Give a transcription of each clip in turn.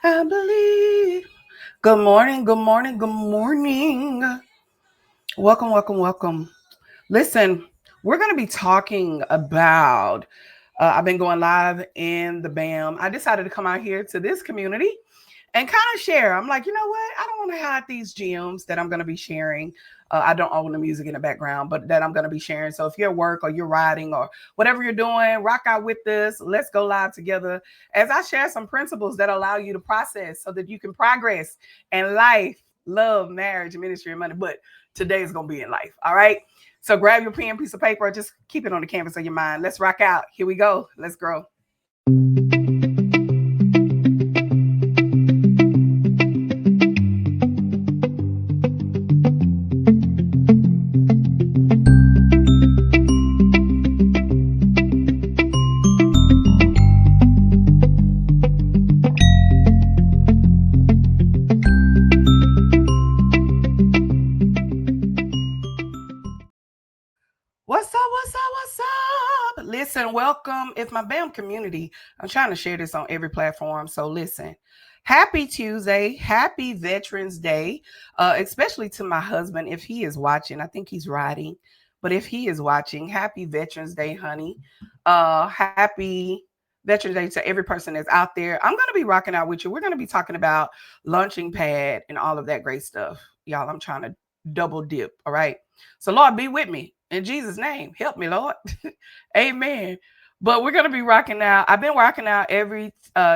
I believe. Good morning, good morning, good morning. Welcome, welcome, welcome. Listen, we're going to be talking about. I've been going live in the BAM. I decided to come out here to this community and kind of share. I'm like, you know what? I don't want to hide these gems that I'm going to be sharing. I don't own the music in the background, but that I'm going to be sharing. So if you're at work or you're riding or whatever you're doing, rock out with this. Let's go live together as I share some principles that allow you to process so that you can progress in life, love, marriage, ministry, and money. But today is going to be in life. All right. So grab your pen, piece of paper, or just keep it on the canvas of your mind. Let's rock out. Here we go. Let's grow. What's up? What's up? What's up? Listen, welcome. It's my BAM community. I'm trying to share this on every platform. So listen, happy Tuesday. Happy Veterans Day, especially to my husband. If he is watching, I think he's riding. But if he is watching, happy Veterans Day, honey. Happy Veterans Day to every person that's out there. I'm going to be rocking out with you. We're going to be talking about LaunchPad and all of that great stuff. Y'all, I'm trying to double dip. All right. So Lord, be with me. In Jesus' name, help me, Lord. Amen. But we're going to be rocking out. I've been rocking out every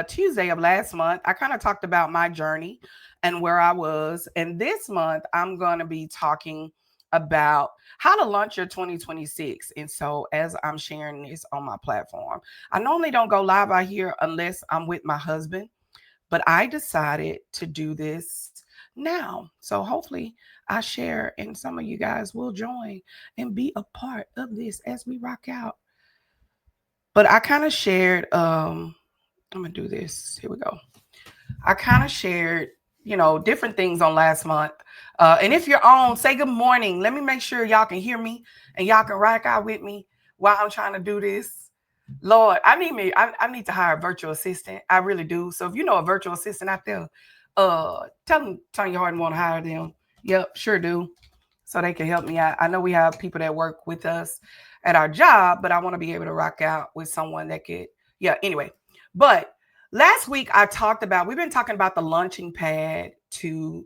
Tuesday of last month. I kind of talked about my journey and where I was. And this month, I'm going to be talking about how to launch your 2026. And so as I'm sharing this on my platform, I normally don't go live out here unless I'm with my husband. But I decided to do this now. So hopefully I share and some of you guys will join and be a part of this as we rock out. But I kind of shared, I'm gonna do this. Here we go. I kind of shared, different things on last month. And if you're on, say good morning. Let me make sure y'all can hear me and y'all can rock out with me while I'm trying to do this. Lord, I need to hire a virtual assistant. I really do. So if you know a virtual assistant out there, tell them Tonya Harden want to hire them. Yep, sure do. So they can help me out. I know we have people that work with us at our job, but I want to be able to rock out with someone that could, anyway. But last week we've been talking about the launching pad to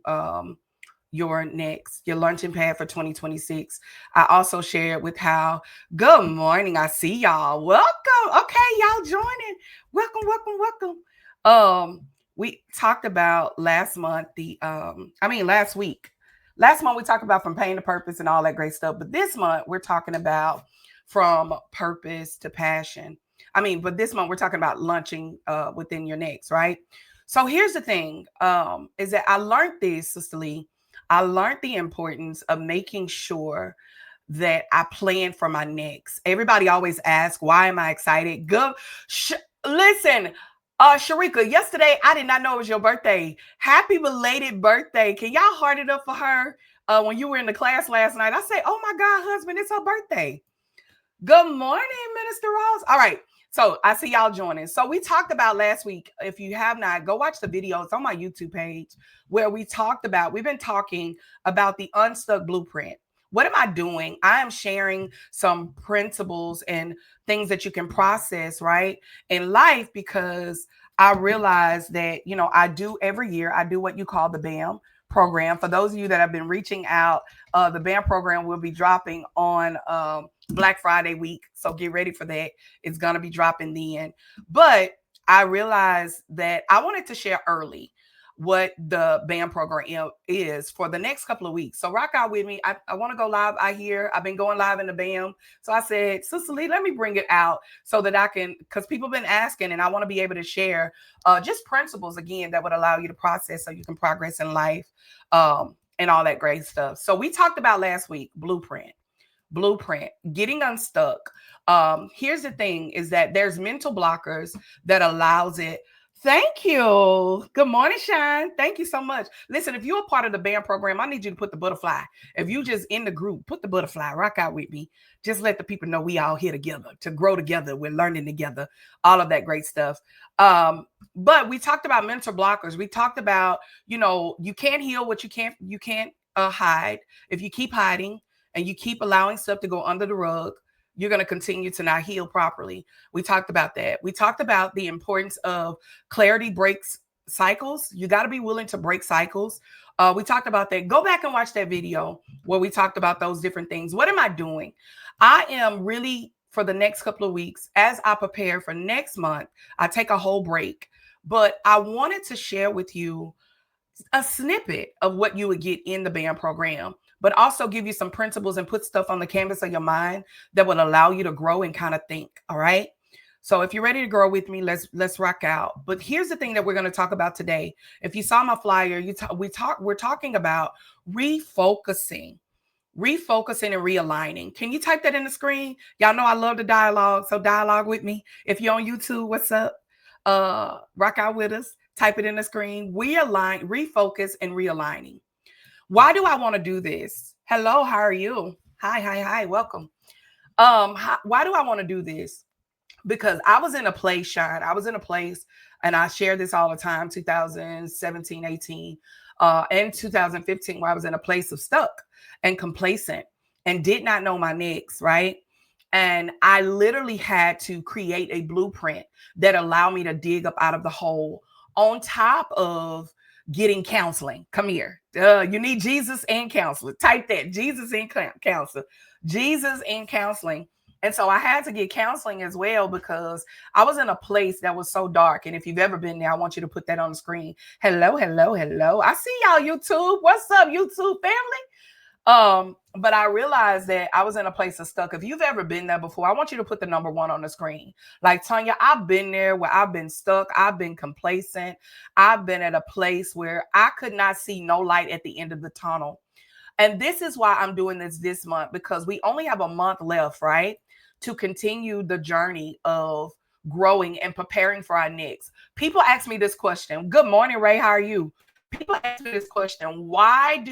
your launching pad for 2026. I also shared with how, good morning. I see y'all. Welcome. Okay, y'all joining. Welcome, welcome, welcome. We talked about last week. Last month we talked about from pain to purpose and all that great stuff. But this month we're talking about from purpose to passion. But this month we're talking about launching within your next, right? So here's the thing, is that I learned this, Sister Lee. I learned the importance of making sure that I plan for my next. Everybody always asks, why am I excited? Listen, Sharika, yesterday I did not know it was your birthday. Happy belated birthday. Can y'all heart it up for her? When you were in the class last night, I say, oh my God, husband, it's her birthday. Good morning, Minister Ross. All right. So I see y'all joining. So we talked about last week. If you have not, go watch the video. It's on my YouTube page where we've been talking about the Unstuck Blueprint. What am I doing? I am sharing some principles and things that you can process, right, in life, because I realize that, I do every year, I do what you call the BAM program. For those of you that have been reaching out, the BAM program will be dropping on Black Friday week. So get ready for that. It's going to be dropping then. But I realized that I wanted to share early what the BAM program is for the next couple of weeks. So rock out with me. I want to go live out here. I've been going live in the BAM. So I said, Sister Lee, let me bring it out so that I can, because people have been asking and I want to be able to share just principles, again, that would allow you to process so you can progress in life and all that great stuff. So we talked about last week, blueprint, getting unstuck. Here's the thing, is that there's mental blockers that allows it Thank you. Good morning, Shine. Thank you so much. Listen, if you're a part of the band program, I need you to put the butterfly. If you just in the group, put the butterfly, rock out with me. Just let the people know we all here together to grow together. We're learning together, all of that great stuff. But we talked about mental blockers. We talked about, you can't heal what you can't hide. If you keep hiding and you keep allowing stuff to go under the rug, you're going to continue to not heal properly. We talked about that. We talked about the importance of clarity breaks cycles. You got to be willing to break cycles. We talked about that. Go back and watch that video where we talked about those different things. What am I doing? I am really, for the next couple of weeks, as I prepare for next month, I take a whole break. But I wanted to share with you a snippet of what you would get in the band program, but also give you some principles and put stuff on the canvas of your mind that will allow you to grow and kind of think. All right. So if you're ready to grow with me, let's rock out. But here's the thing that we're going to talk about today. If you saw my flyer, we're talking about refocusing and realigning. Can you type that in the screen? Y'all know I love the dialogue. So dialogue with me. If you're on YouTube, what's up? Rock out with us. Type it in the screen. Refocus and realigning. Why do I want to do this? Hello, how are you? Hi, welcome. Why do I want to do this? Because I was in a place, Shine. I was in a place, and I share this all the time, 2017, 18, and 2015, where I was in a place of stuck and complacent and did not know my next, right? And I literally had to create a blueprint that allowed me to dig up out of the hole, on top of getting counseling. Come here. You need Jesus and counselor. Type that. Jesus and counselor. Jesus and counseling. And so I had to get counseling as well, because I was in a place that was so dark. And if you've ever been there, I want you to put that on the screen. Hello. I see y'all, YouTube. What's up, YouTube family? But I realized that I was in a place of stuck. If you've ever been there before, I want you to put the number 1 on the screen. Like, Tonya, I've been there where I've been stuck. I've been complacent. I've been at a place where I could not see no light at the end of the tunnel. And this is why I'm doing this month, because we only have a month left, right, to continue the journey of growing and preparing for our next. People ask me this question. Good morning, Ray. How are you? People ask me this question. Why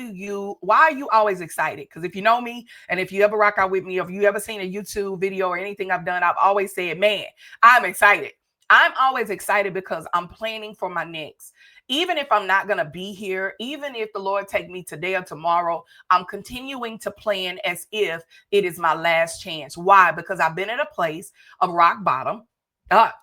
are you always excited? Because if you know me, and if you ever rock out with me, or if you ever seen a YouTube video or anything I've done, I've always said, man, I'm excited. I'm always excited because I'm planning for my next. Even if I'm not going to be here, even if the Lord take me today or tomorrow, I'm continuing to plan as if it is my last chance. Why? Because I've been at a place of rock bottom.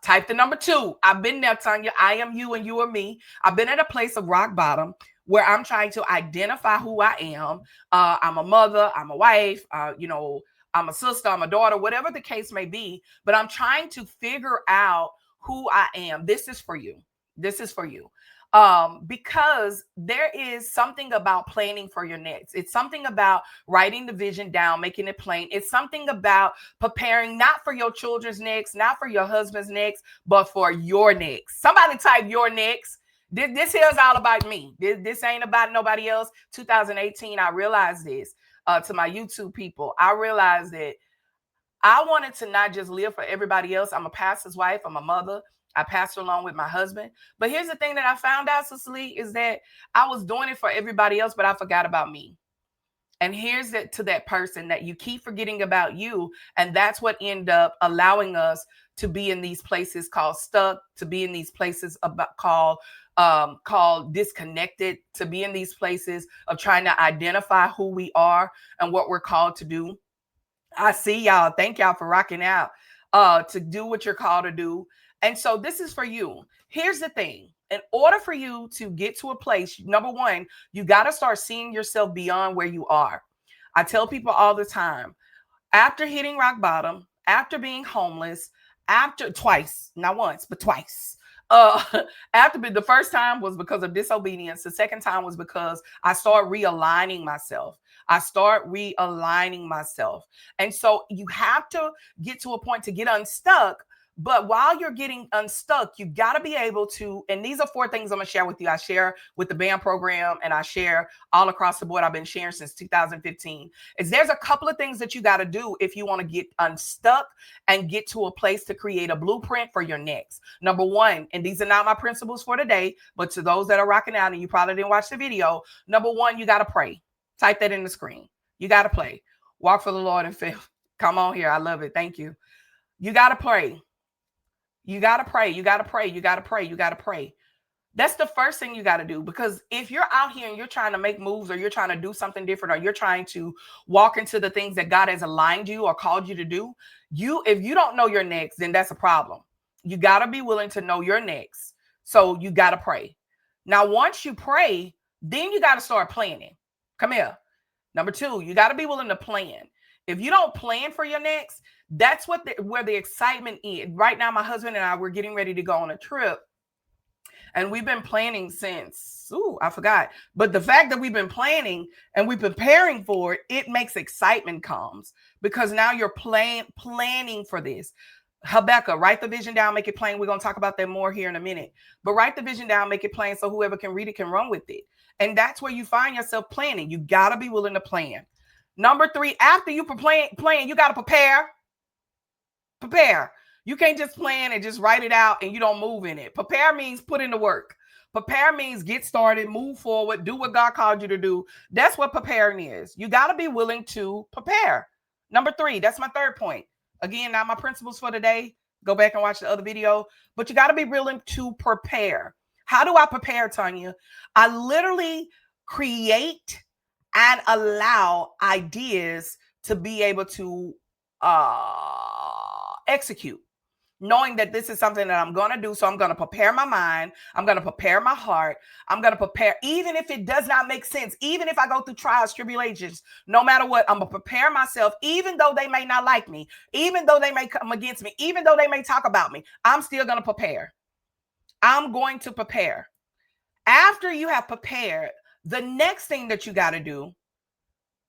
Type the number 2. I've been there, Tonya. I am you and you are me. I've been at a place of rock bottom where I'm trying to identify who I am. I'm a mother. I'm a wife. I'm a sister. I'm a daughter, whatever the case may be. But I'm trying to figure out who I am. This is for you. This is for you. Because there is something about planning for your next. It's something about writing the vision down, making it plain. It's something about preparing not for your children's next, not for your husband's next, but for your next. Somebody type your next. This here is all about me. This ain't about nobody else. 2018, I realized this to my YouTube people. I realized that I wanted to not just live for everybody else. I'm a pastor's wife. I'm a mother. I pastor along with my husband. But here's the thing that I found out, Cecily, is that I was doing it for everybody else, but I forgot about me. And here's it to that person that you keep forgetting about you. And that's what ended up allowing us to be in these places called stuck, to be in these places called disconnected, to be in these places of trying to identify who we are and what we're called to do. I see y'all. Thank y'all for rocking out to do what you're called to do. And so this is for you. Here's the thing. In order for you to get to a place, number 1, you got to start seeing yourself beyond where you are. I tell people all the time, after hitting rock bottom, after being homeless, after twice, not once, but twice. After the first time was because of disobedience. The second time was because I started realigning myself. And so you have to get to a point to get unstuck But while you're getting unstuck, you got to be able to, and these are 4 things I'm going to share with you. I share with the BAM program, and I share all across the board. I've been sharing since 2015. There's a couple of things that you got to do if you want to get unstuck and get to a place to create a blueprint for your next. Number 1, and these are not my principles for today, but to those that are rocking out and you probably didn't watch the video, number 1, you got to pray. Type that in the screen. You got to pray. Walk for the Lord and fail. Come on here. I love it. Thank you. You got to pray. You got to pray. You got to pray. You got to pray. You got to pray. That's the first thing you got to do, because if you're out here and you're trying to make moves, or you're trying to do something different, or you're trying to walk into the things that God has aligned you or called you to do, if you don't know your next, then that's a problem. You got to be willing to know your next. So you got to pray. Now, once you pray, then you got to start planning. Come here. Number 2, you got to be willing to plan. If you don't plan for your next, that's where the excitement is. Right now, my husband and I, we're getting ready to go on a trip. And we've been planning since, I forgot. But the fact that we've been planning and we've been preparing for it, it makes excitement comes, because now you're planning for this. Habakkuk, write the vision down, make it plain. We're going to talk about that more here in a minute. But write the vision down, make it plain, so whoever can read it can run with it. And that's where you find yourself planning. You got to be willing to plan. Number 3, after you plan, you got to prepare. Prepare. You can't just plan and just write it out and you don't move in it. Prepare means put in the work. Prepare means get started, move forward, do what God called you to do. That's what preparing is. You got to be willing to prepare. Number 3, that's my 3rd point. Again, not my principles for today. Go back and watch the other video. But you got to be willing to prepare. How do I prepare, Tonya? I literally create and allow ideas to be able to execute, knowing that this is something that I'm going to do. So I'm going to prepare my mind. I'm going to prepare my heart. I'm going to prepare, even if it does not make sense, even if I go through trials, tribulations, no matter what, I'm going to prepare myself, even though they may not like me, even though they may come against me, even though they may talk about me, I'm still going to prepare. I'm going to prepare. After you have prepared, the next thing that you got to do,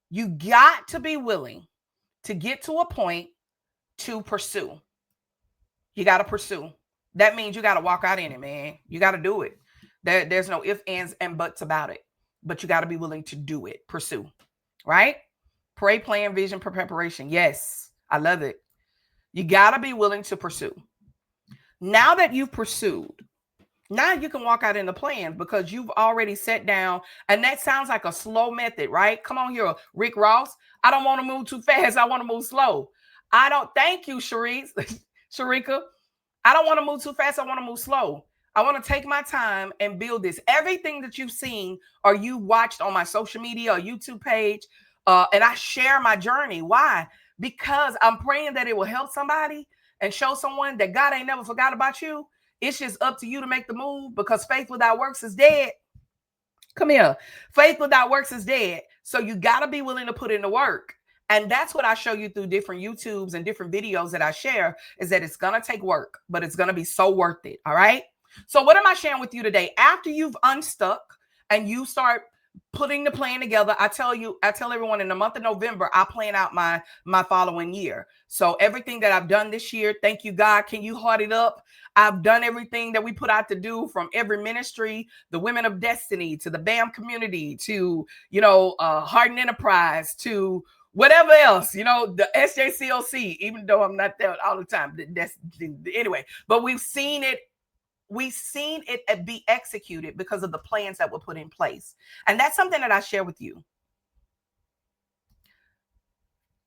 you got to be willing to get to a point to pursue. You got to pursue. That means you got to walk out in it, man. You got to do it. There's no ifs, ands, and buts about it. But you got to be willing to do it. Pursue. Right? Pray, plan, vision, preparation. Yes, I love it. You got to be willing to pursue. Now that you've pursued, now you can walk out in the plan, because you've already sat down. And that sounds like a slow method, right? Come on here, Rick Ross. I don't want to move too fast. I want to move slow. Thank you, Sharika. I don't want to move too fast. I want to move slow. I want to take my time and build this. Everything that you've seen or you watched on my social media or YouTube page, and I share my journey. Why? Because I'm praying that it will help somebody and show someone that God ain't never forgot about you. It's just up to you to make the move, because faith without works is dead. Come here. Faith without works is dead. So you got to be willing to put in the work. And that's what I show you through different YouTubes and different videos that I share, is that it's going to take work, but it's going to be so worth it. All right. So what am I sharing with you today? After you've unstuck and you start putting the plan together, I tell everyone, in the month of November, I plan out my following year. So everything that I've done this year, thank you, God. Can you heart it up? I've done everything that we put out to do, from every ministry, the Women of Destiny, to the BAM community, to, Harden Enterprise, to whatever else, the SJCLC, even though I'm not there all the time. Anyway, but we've seen it be executed because of the plans that were put in place. And that's something that I share with you.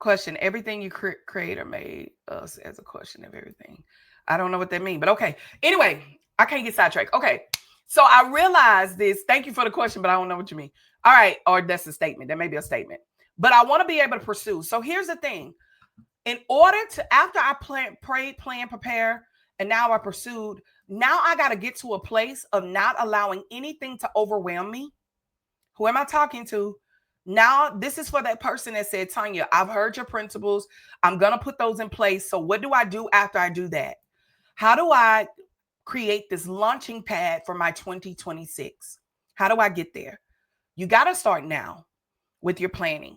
Question: everything you create or made us as a question of everything. I don't know what that means, but okay. Anyway, I can't get sidetracked. Okay. So I realized this. Thank you for the question, but I don't know what you mean. All right. Or that's a statement. That may be a statement. But I want to be able to pursue. So here's the thing. In order to, after I prayed, plan, prepare, and now I pursued, now I got to get to a place of not allowing anything to overwhelm me. Who am I talking to? Now, this is for that person that said, Tonya, I've heard your principles. I'm going to put those in place. So what do I do after I do that? How do I create this launching pad for my 2026? How do I get there? You got to start now with your planning.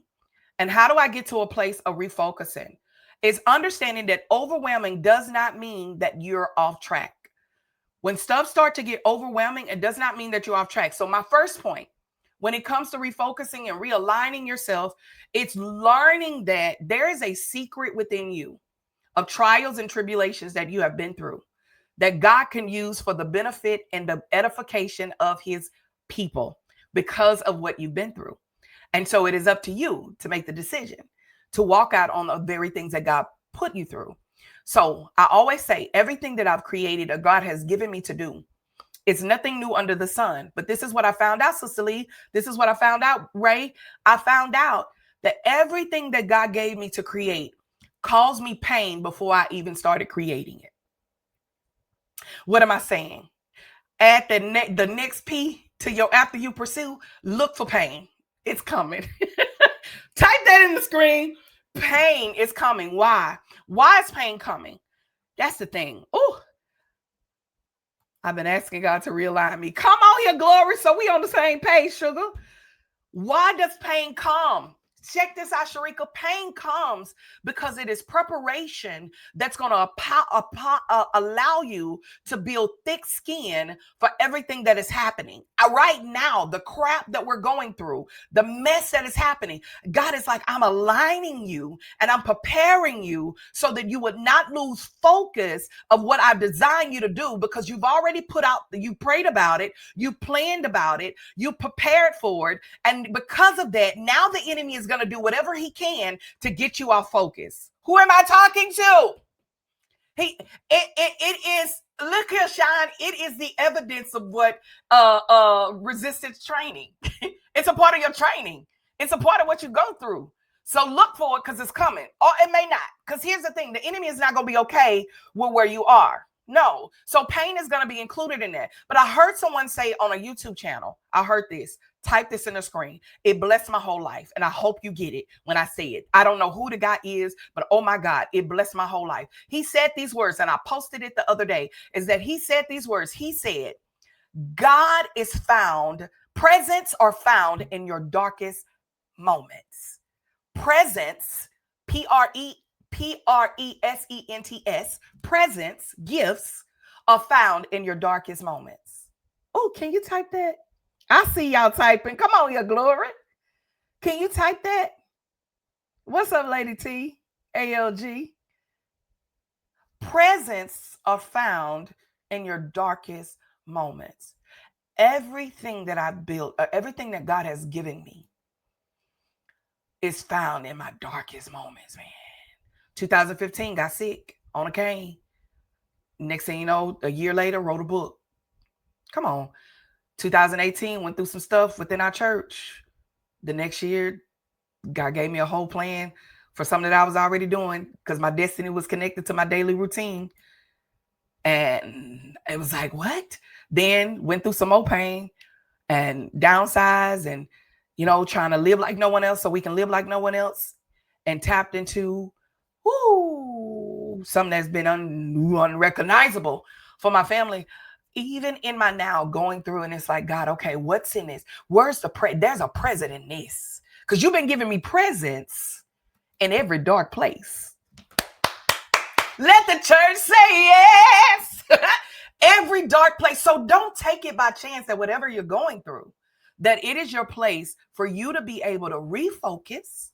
And how do I get to a place of refocusing? It's understanding that overwhelming does not mean that you're off track. When stuff starts to get overwhelming, it does not mean that you're off track. So my first point, when it comes to refocusing and realigning yourself, it's learning that there is a secret within you of trials and tribulations that you have been through that God can use for the benefit and the edification of his people because of what you've been through. And so it is up to you to make the decision to walk out on the very things that God put you through. So I always say everything that I've created or God has given me to do, it's nothing new under the sun. But this is what I found out, Sister Lee. This is what I found out, Ray. I found out that everything that God gave me to create caused me pain before I even started creating it. What am I saying? Add the next P to your after you pursue, look for pain. It's coming. Type that in the screen. Pain is coming. Why? Why is pain coming? That's the thing. Oh, I've been asking God to realign me. Come on here, glory. So we on the same page, sugar. Why does pain come? Check this out, Sharika. Pain comes because it is preparation that's going to allow you to build thick skin for everything that is happening. Right now, the crap that we're going through, the mess that is happening, God is like, I'm aligning you and I'm preparing you so that you would not lose focus of what I've designed you to do, because you've already you prayed about it, you planned about it, you prepared for it. And because of that, now the enemy is going to do whatever he can to get you off focus. Who am I talking to? It is, look here, Shine. It is the evidence of what resistance training. It's a part of your training. It's a part of what you go through. So look for it because it's coming, or it may not. Because here's the thing: the enemy is not going to be okay with where you are. No. So pain is going to be included in that. But I heard someone say on a YouTube channel, I heard this. Type this in the screen. It blessed my whole life. And I hope you get it when I say it. I don't know who the guy is, but oh my God, it blessed my whole life. He said these words, and I posted it the other day, is that he said these words. He said, God is found, presents are found in your darkest moments. Presents, Presents, presents, gifts are found in your darkest moments. Oh, can you type that? I see y'all typing. Come on, your glory. Can you type that? What's up, Lady T? ALG. Presents are found in your darkest moments. Everything that I built, everything that God has given me is found in my darkest moments, man. 2015, got sick on a cane. Next thing you know, a year later, wrote a book. Come on. 2018, went through some stuff within our church. The next year, God gave me a whole plan for something that I was already doing because my destiny was connected to my daily routine. And it was like, what? Then went through some more pain and downsize and, trying to live like no one else so we can live like no one else, and tapped into something that's been unrecognizable for my family. Even in my now going through, and it's like, God, okay, what's in this? Where's there's a present in this? Because you've been giving me presents in every dark place. Let the church say yes. Every dark place. So don't take it by chance that whatever you're going through, that it is your place for you to be able to refocus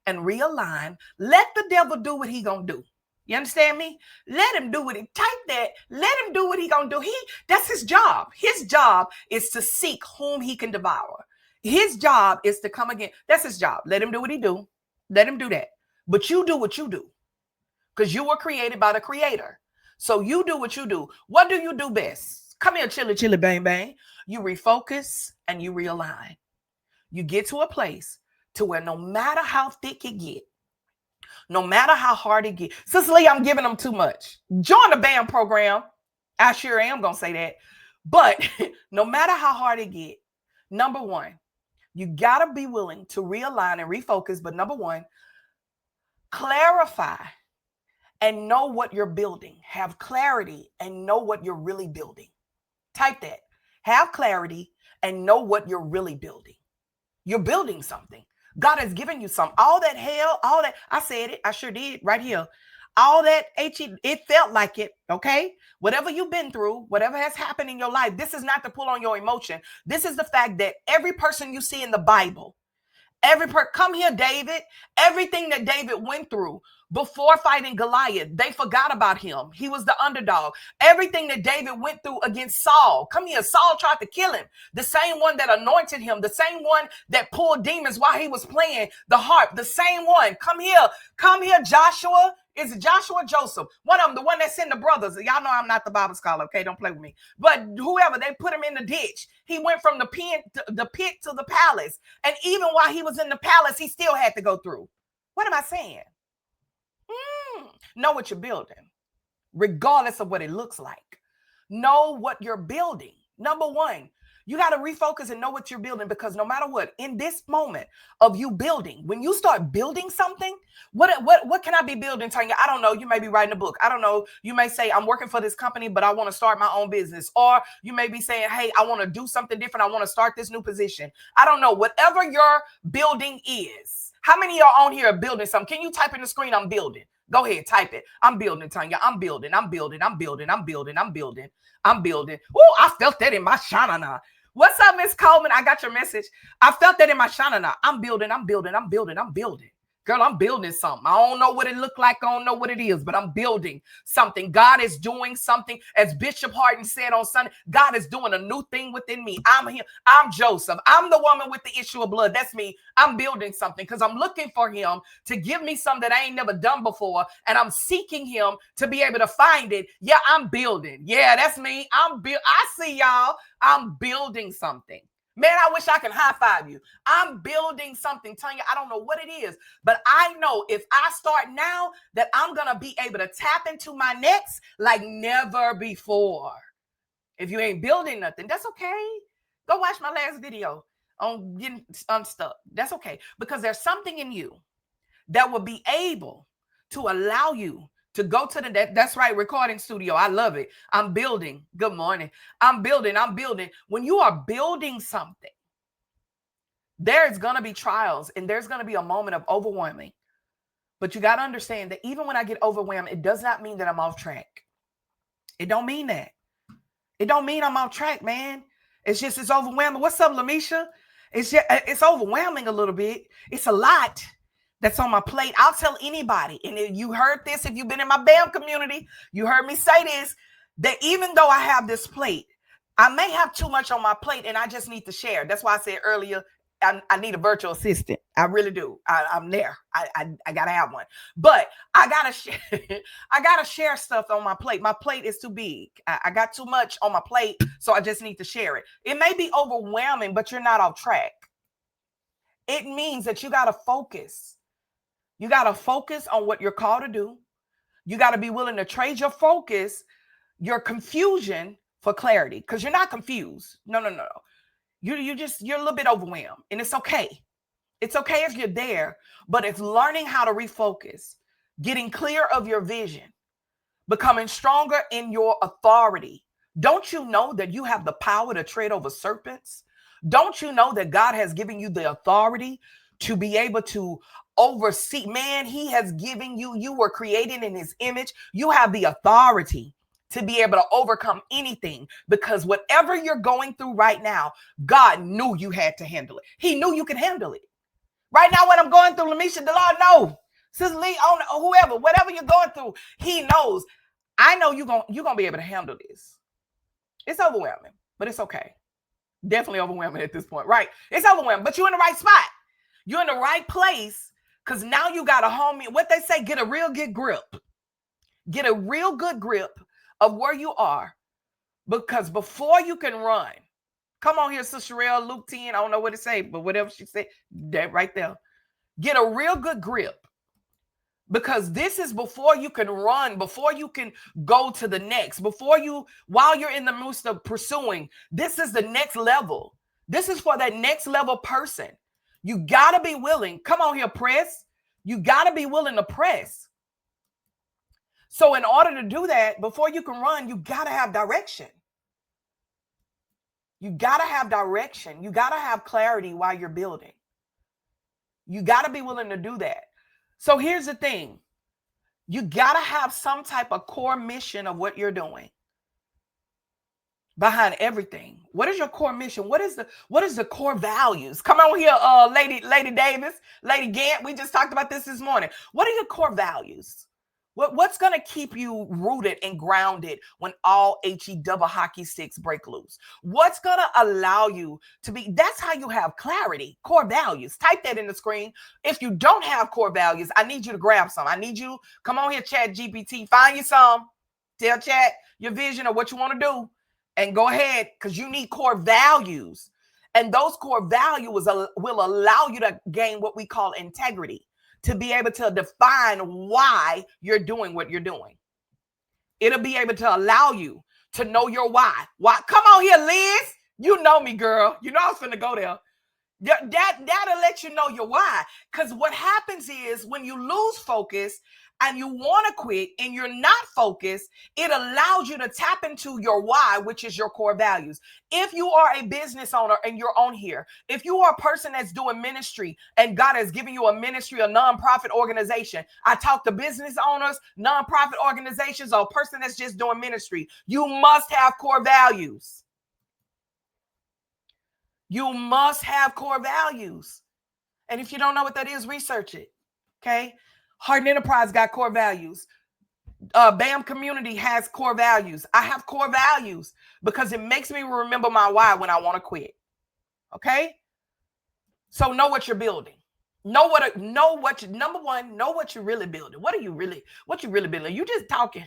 and realign. Let the devil do what he gonna do. You understand me? Let him do what he type that. Let him do what he gonna do. That's his job. His job is to seek whom he can devour. His job is to come again. That's his job. Let him do what he do. Let him do that. But you do what you do, because you were created by the Creator. So you do what you do. What do you do best? Come here, chilly, chilly, bang, bang. You refocus and you realign. You get to a place to where no matter how thick it get, no matter how hard it gets. Sister Lee, I'm giving them too much. Join the BAM program. I sure am going to say that. But no matter how hard it get, number one, you got to be willing to realign and refocus. But number one, clarify and know what you're building. Have clarity and know what you're really building. Type that. Have clarity and know what you're really building. You're building something. God has given you some. All that hell, all that, I said it, I sure did, right here. All that, it felt like it, okay? Whatever you've been through, whatever has happened in your life, this is not to pull on your emotion. This is the fact that every person you see in the Bible, come here, David. Everything that David went through before fighting Goliath, they forgot about him. He was the underdog. Everything that David went through against Saul, come here. Saul tried to kill him. The same one that anointed him, the same one that pulled demons while he was playing the harp, the same one. Come here, Joshua. Is it Joshua or Joseph? One of them, the one that sent the brothers. Y'all know I'm not the Bible scholar, okay? Don't play with me. But whoever, they put him in the ditch. He went from the pit to the palace. And even while he was in the palace, he still had to go through. What am I saying? Know what you're building, regardless of what it looks like. Know what you're building. Number one, you got to refocus and know what you're building, because no matter what, in this moment of you building, when you start building something, what can I be building, Tonya? I don't know. You may be writing a book. I don't know. You may say, I'm working for this company, but I want to start my own business. Or you may be saying, hey, I want to do something different. I want to start this new position. I don't know. Whatever your building is. How many of y'all on here are building something? Can you type in the screen, I'm building? Go ahead, type it. I'm building, Tonya. I'm building. Oh, I felt that in my shanana. What's up, Miss Coleman? I got your message. I felt that in my shanana. I'm building. Girl, I'm building something. I don't know what it looked like. I don't know what it is, but I'm building something. God is doing something. As Bishop Harden said on Sunday, God is doing a new thing within me. I'm here. I'm Joseph. I'm the woman with the issue of blood. That's me. I'm building something because I'm looking for him to give me something that I ain't never done before. And I'm seeking him to be able to find it. Yeah, I'm building. Yeah, that's me. I see y'all. I'm building something. Man, I wish I could high five you. I'm building something, Tonya. I don't know what it is, but I know if I start now that I'm going to be able to tap into my next like never before. If you ain't building nothing, that's okay. Go watch my last video on getting unstuck. That's okay, because there's something in you that will be able to allow you to go to that's right, recording studio. I love it. I'm building. Good morning. I'm building. When you are building something, there's going to be trials and there's going to be a moment of overwhelming. But you got to understand that even when I get overwhelmed, it does not mean that I'm off track. It don't mean that. It don't mean I'm off track, man. It's just, it's overwhelming. What's up, Lamisha? It's overwhelming a little bit. It's a lot that's on my plate. I'll tell anybody. And if you heard this, if you've been in my BAM community, you heard me say this, that even though I have this plate, I may have too much on my plate and I just need to share. That's why I said earlier, I need a virtual assistant. I really do. I'm there. I got to have one. But I got to share. I got to share stuff on my plate. My plate is too big. I got too much on my plate, so I just need to share it. It may be overwhelming, but you're not off track. It means that you got to focus. You got to focus on what you're called to do. You got to be willing to trade your focus, your confusion for clarity, because you're not confused. No. You're a little bit overwhelmed, and it's okay. It's okay if you're there, but it's learning how to refocus, getting clear of your vision, becoming stronger in your authority. Don't you know that you have the power to tread over serpents? Don't you know that God has given you the authority to be able to oversee? Man, he has given you were created in his image. You have the authority to be able to overcome anything, because whatever you're going through right now, God knew you had to handle it. He knew you could handle it. Right now, what I'm going through, Lamisha, the Lord knows. Sister Lee, whoever, whatever you're going through, he knows. I know you're gonna be able to handle this. It's overwhelming, but it's okay. Definitely overwhelming at this point, right? It's overwhelming, but you're in the right spot. You're in the right place, because now you got a homie. What they say, get a real good grip. Get a real good grip of where you are, because before you can run, come on here, Sister Sherelle, Luke 10, I don't know what to say, but whatever she said, that right there. Get a real good grip, because this is before you can run, before you can go to the next, while you're in the midst of pursuing, this is the next level. This is for that next level person. You got to be willing. Come on here, press. You got to be willing to press. So in order to do that, before you can run, you got to have direction. You got to have direction. You got to have clarity while you're building. You got to be willing to do that. So here's the thing. You got to have some type of core mission of what you're doing behind everything. What is your core mission? What is the core values? Come on here, Lady Davis, Lady Gant. We just talked about this morning. What are your core values? What's going to keep you rooted and grounded when all HE double hockey sticks break loose? What's going to allow you to be? That's how you have clarity. Core values. Type that in the screen. If you don't have core values, I need you to grab some. I need you, come on here, Chat GPT, find you some. Tell Chat your vision of what you want to do and go ahead, because you need core values. And those core values will allow you to gain what we call integrity, to be able to define why you're doing what you're doing. It'll be able to allow you to know your why. Why? Come on here, Liz. You know me, girl. You know I was finna go there. That'll let you know your why. Because what happens is when you lose focus and you want to quit and you're not focused, it allows you to tap into your why, which is your core values. If you are a business owner and you're on here, if you are a person that's doing ministry and God has given you a ministry, a nonprofit organization, I talk to business owners, nonprofit organizations, or a person that's just doing ministry, you must have core values. You must have core values. And if you don't know what that is, research it. Okay. Harden Enterprise got core values. BAM community has core values. I have core values because it makes me remember my why when I want to quit. Okay. So know what you're building. Know what number one, know what you're really building. What you really building? You just talking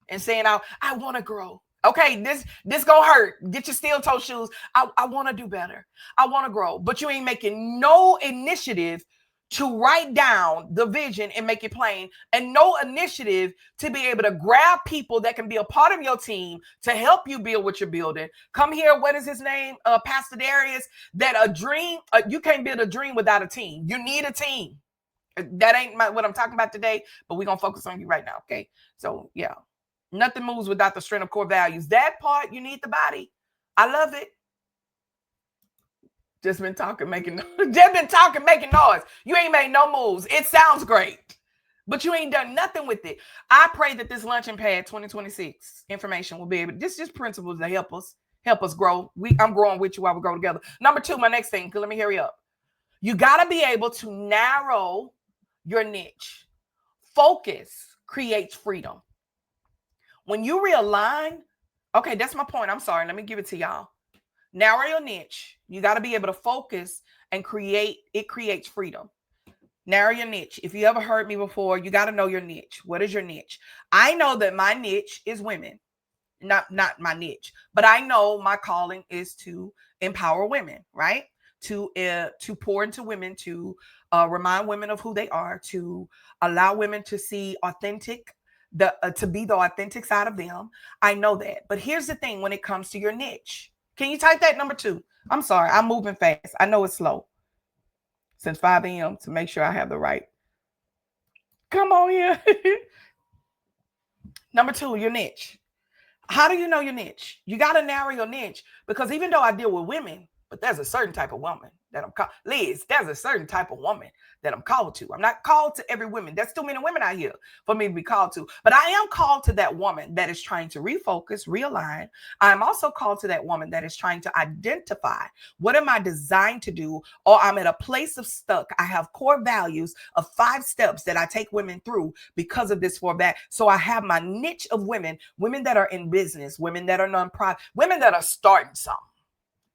and saying, I want to grow. Okay, this gonna hurt. Get your steel toe shoes. I want to do better. I want to grow. But you ain't making no initiative to write down the vision and make it plain, and no initiative to be able to grab people that can be a part of your team to help you build what you're building. Come here. What is his name? Pastor Darius. That a dream, you can't build a dream without a team. You need a team. That ain't what I'm talking about today, but we're going to focus on you right now. Okay. So yeah. Nothing moves without the strength of core values. That part, you need the body. I love it. Just been talking, making noise. You ain't made no moves. It sounds great, but you ain't done nothing with it. I pray that this LaunchPad 2026 information will be able, this is just principles to help us grow. I'm growing with you while we grow together. Number two, my next thing, let me hurry up. You got to be able to narrow your niche. Focus creates freedom. When you realign, okay, that's my point. I'm sorry. Let me give it to y'all. Narrow your niche. You got to be able to focus and it creates freedom. Narrow your niche. If you ever heard me before, you got to know your niche. What is your niche? I know that my niche is women, not my niche, but I know my calling is to empower women, right? To pour into women, to remind women of who they are, to allow women to see authentic, to be the authentic side of them. I know that. But here's the thing when it comes to your niche. Can you type that number two? I'm sorry. I'm moving fast. I know it's slow since 5 a.m. to make sure I have the right. Come on here. Number two, your niche. How do you know your niche? You got to narrow your niche, because even though I deal with women, but there's a certain type of woman that I'm called. Liz, there's a certain type of woman that I'm called to. I'm not called to every woman. There's too many women out here for me to be called to. But I am called to that woman that is trying to refocus, realign. I'm also called to that woman that is trying to identify, what am I designed to do? Or I'm at a place of stuck. I have core values of 5 steps that I take women through because of this format. So I have my niche of women that are in business, women that are nonprofit, women that are starting something.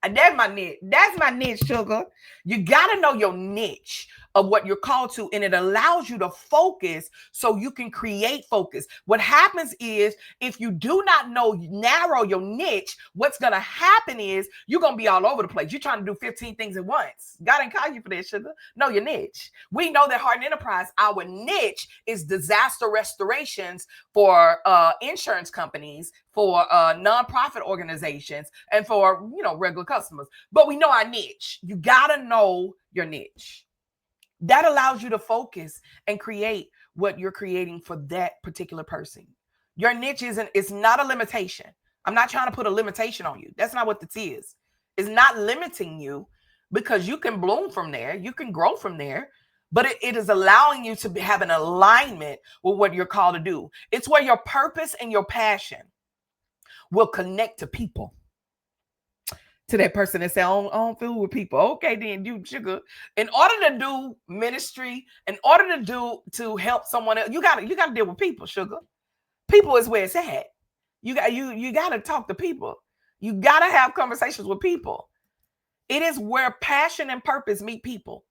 And that's my niche. That's my niche, sugar. You got to know your niche of what you're called to, and it allows you to focus so you can create focus. What happens is, if you do not narrow your niche, what's going to happen is you're going to be all over the place. You're trying to do 15 things at once. God didn't call you for that, sugar. Know your niche. We know that Harden Enterprise, our niche is disaster restorations for insurance companies, for nonprofit organizations, and for regular customers. But we know our niche. You got to know your niche. That allows you to focus and create what you're creating for that particular person. Your niche it's not a limitation. I'm not trying to put a limitation on you. That's not what this is. It's not limiting you, because you can bloom from there. You can grow from there. but it is allowing you to have an alignment with what you're called to do. It's where your purpose and your passion will connect to people. To that person that say, I don't feel with people. Okay, then you sugar. In order to do ministry, in order to help someone else, you gotta deal with people, sugar. People is where it's at. You gotta talk to people. You gotta have conversations with people. It is where passion and purpose meet people.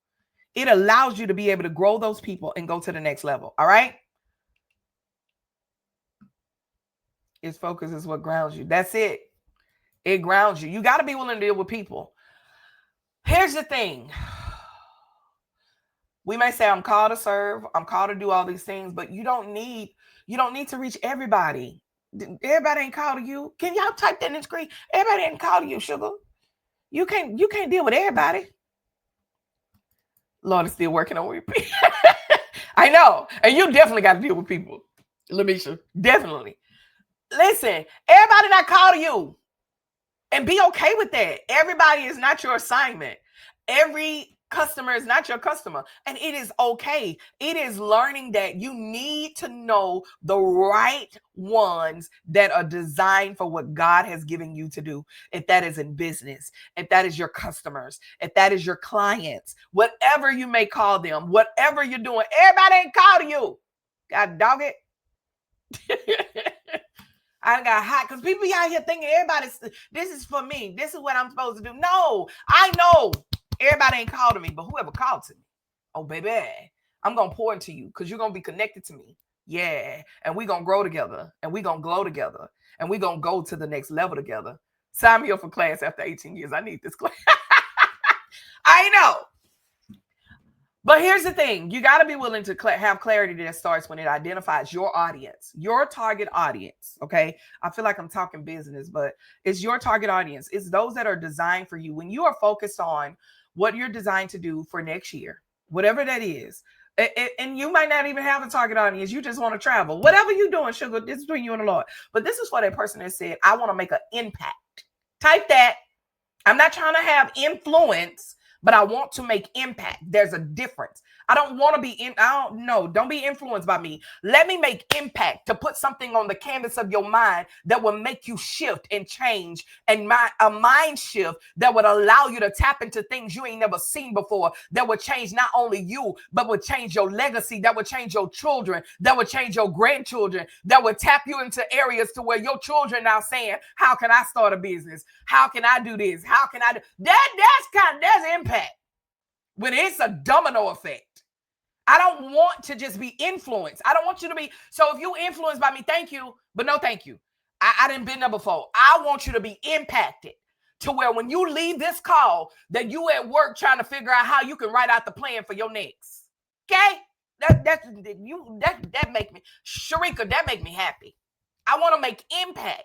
It allows you to be able to grow those people and go to the next level. All right. Its focus is what grounds you. That's it. It grounds you. You got to be willing to deal with people. Here's the thing. We may say, I'm called to serve. I'm called to do all these things, but you don't need to reach everybody. Everybody ain't called to you. Can y'all type that in the screen? Everybody ain't called to you, sugar. You can't deal with everybody. Lord is still working on me. I know. And you definitely got to deal with people. Lamisha, definitely. Listen, everybody not called to you. And be okay with that. Everybody is not your assignment. Every customer is not your customer. And it is okay. It is learning that you need to know the right ones that are designed for what God has given you to do. If that is in business, if that is your customers, if that is your clients, whatever you may call them, whatever you're doing, everybody ain't called to you. God dog it. I got hot because people out here thinking this is for me. This is what I'm supposed to do. No, I know everybody ain't called to me, but whoever called to me, oh, baby, I'm going to pour into you because you're going to be connected to me. Yeah. And we're going to grow together and we're going to glow together and we're going to go to the next level together. Sign me up for class after 18 years. I need this class. I know. But here's the thing. You got to be willing to have clarity that starts when it identifies your audience, your target audience. Okay. I feel like I'm talking business, but it's your target audience. It's those that are designed for you. When you are focused on what you're designed to do for next year, whatever that is, and you might not even have a target audience. You just want to travel. Whatever you're doing, sugar, this is between you and the Lord. But this is for that person that said, I want to make an impact. Type that. I'm not trying to have influence, but I want to make impact. There's a difference. I don't want to be don't be influenced by me. Let me make impact to put something on the canvas of your mind that will make you shift and change, and a mind shift that would allow you to tap into things you ain't never seen before, that would change not only you, but would change your legacy, that would change your children, that would change your grandchildren, that would tap you into areas to where your children now saying, how can I start a business? How can I do this? How can I do that's impact. When it's a domino effect. I don't want to just be influenced. I don't want you to be. So if you influenced by me, thank you, but no thank you. I didn't been there before. I want you to be impacted to where when you leave this call, that you at work trying to figure out how you can write out the plan for your next. Okay? That make me, Sharika, that make me happy. I want to make impact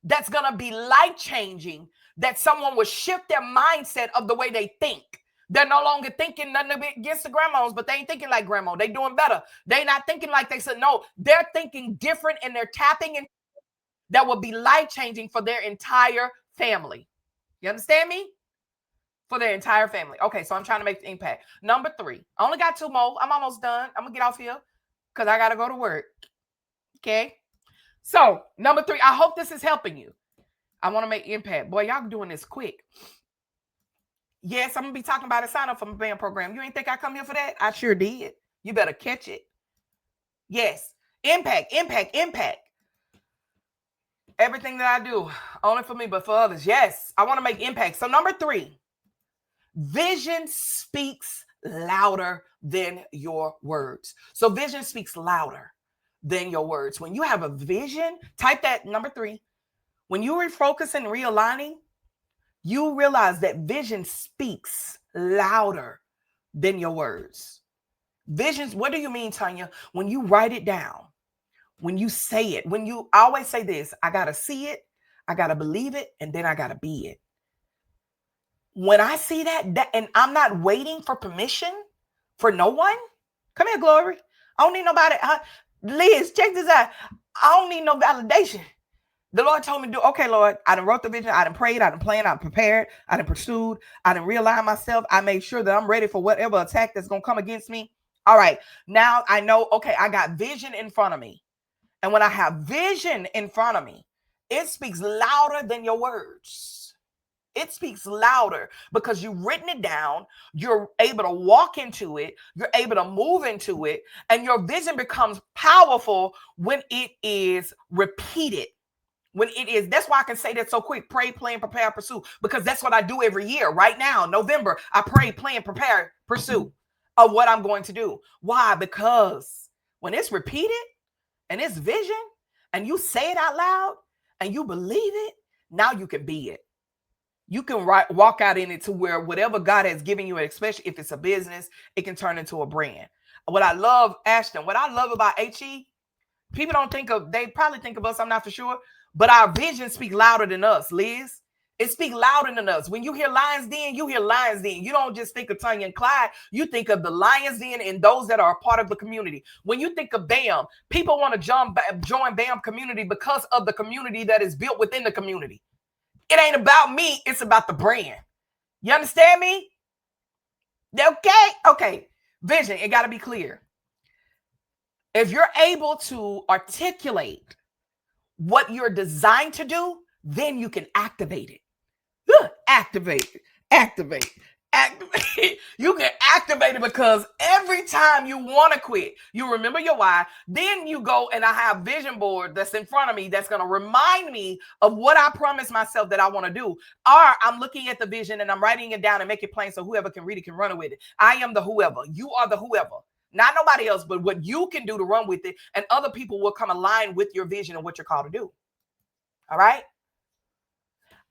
that's going to be life-changing, that someone will shift their mindset of the way they think. They're no longer thinking nothing against the grandmas, but they ain't thinking like grandma. They doing better. They not thinking like they said. No, they're thinking different, and they're tapping in that will be life-changing for their entire family. You understand me? For their entire family. Okay, so I'm trying to make the impact. Number 3. I only got 2 more. I'm almost done. I'm going to get off here because I got to go to work. Okay? So, number 3, I hope this is helping you. I want to make impact. Boy, y'all doing this quick. Yes, I'm going to be talking about a sign up for my band program. You ain't think I come here for that? I sure did. You better catch it. Yes. Impact. Everything that I do, only for me, but for others. Yes, I want to make impact. So number 3, vision speaks louder than your words. So vision speaks louder than your words. When you have a vision, type that number 3. When you refocus and realigning, you realize that vision speaks louder than your words. Visions, what do you mean, Tonya? When you write it down, when you say it, I always say this, I got to see it, I got to believe it, and then I got to be it. When I see that, and I'm not waiting for permission for no one. Come here, Glory. I don't need nobody. Liz, check this out. I don't need no validation. The Lord told me to do, okay, Lord, I done wrote the vision, I done prayed, I done planned, I done prepared, I done pursued, I done realigned myself. I made sure that I'm ready for whatever attack that's going to come against me. All right, now I know, okay, I got vision in front of me. And when I have vision in front of me, it speaks louder than your words. It speaks louder because you've written it down. You're able to walk into it. You're able to move into it. And your vision becomes powerful when it is repeated. When it is, that's why I can say that so quick. Pray, plan, prepare, pursue. Because that's what I do every year. Right now, November, I pray, plan, prepare, pursue of what I'm going to do. Why? Because when it's repeated and it's vision and you say it out loud and you believe it, now you can be it. You can walk out in it to where whatever God has given you, especially if it's a business, it can turn into a brand. What I love, Ashton, what I love about HE, people don't think of, they probably think of us, I'm not for sure, but our vision speaks louder than us, Liz. It speaks louder than us. When you hear Lions Den, you hear Lions Den. You don't just think of Tonya and Clyde. You think of the Lions Den and those that are a part of the community. When you think of BAM, people want to join BAM community because of the community that is built within the community. It ain't about me. It's about the brand. You understand me? Okay. Vision, it got to be clear. If you're able to articulate what you're designed to do, then you can activate it. Activate. You can activate it because every time you want to quit, you remember your why. Then you go and I have vision board that's in front of me that's going to remind me of what I promised myself that I want to do. Or I'm looking at the vision and I'm writing it down and make it plain so whoever can read it can run with it. I am the whoever. You are the whoever. Not nobody else, but what you can do to run with it, and other people will come align with your vision and what you're called to do. All right?